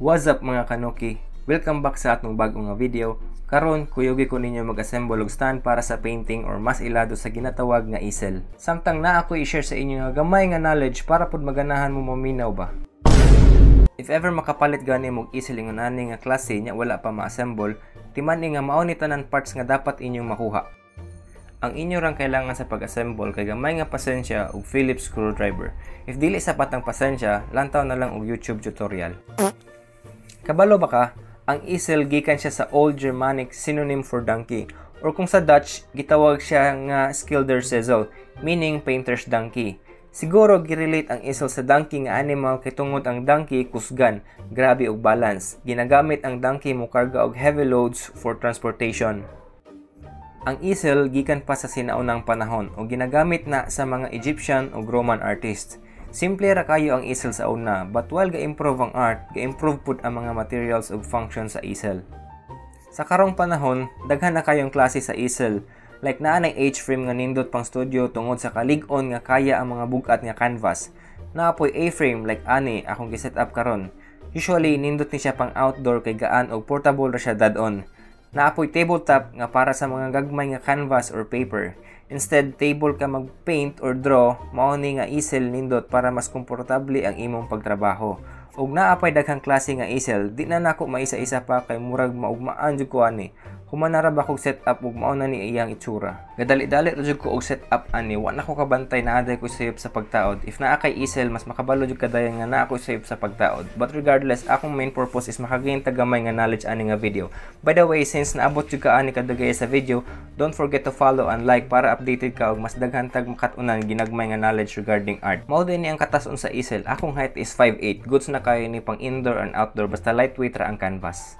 What's up mga kanuki? Welcome back sa atong bagong nga video. Karon kuyugi ko ninyo mag-assemble og stand para sa painting or mas ilado sa ginatawag nga easel. Samtang na ako i-share sa inyo nga gamay nga knowledge para pud maganahan mo maminaw ba. If ever makapalit gani mog easel ingon ani nga klase nya wala pa ma-assemble, timan nga mao ni tanan parts nga dapat inyong makuha. Ang inyo rang kailangan sa pag-assemble kay gamay nga pasensya ug Phillips screwdriver. If dili sapat ang pasensya, lantaw na lang og YouTube tutorial. Kabalo ba ka? Ang easel gikan siya sa Old Germanic synonym for donkey, or kung sa Dutch gitawag siya nga schildersezel, meaning painter's donkey. Siguro girelate ang easel sa donkey nga animal kay tungod ang donkey kusgan, grabe og balance. Ginagamit ang donkey mo karga og heavy loads for transportation. Ang easel gikan pa sa sinaunang panahon o ginagamit na sa mga Egyptian o Roman artists. Simple ra kayo ang easel sa una, but while ga-improve ang art, ga-improve pud ang mga materials ug functions sa easel. Sa karong panahon, daghan na kayong klase sa easel, like naa nay H-frame nga nindot pang studio tungod sa kalig-on nga kaya ang mga bugat nga canvas. Naapoy A-frame like ani akong gi-set up karon. Usually nindot ni siya pang outdoor kay gaan og portable ra siya dad-on. Naapoy tabletop nga para sa mga gagmay nga canvas or paper. Instead, table ka mag-paint or draw, mao ni nga easel nindot para mas komportable ang imong pagtrabaho. Ug naapay daghang klase nga easel, di na nako maisa-isa pa kay murag maugmaan jud ko ani. Human na ra ba kog setup ug mao na ni iyang itsura. Gadali-dali ra jud ko og setup ani, wa na ko kabantay na aday ko sayop sa pagtaod. If naa kay easel, mas makabalo jud kadayon nga naa ko sayop sa pagtaod. But regardless, akong main purpose is makagain tagamay nga knowledge ani nga video. By the way, since naabot jud ka ani kadagay sa video, don't forget to follow and like para updated ka og mas daghan tag makatunan ginagmay nga knowledge regarding art. Mao din ni ang katason sa easel. Akong height is 5'8". Goods na kayo ni pang indoor and outdoor basta lightweight ra ang canvas.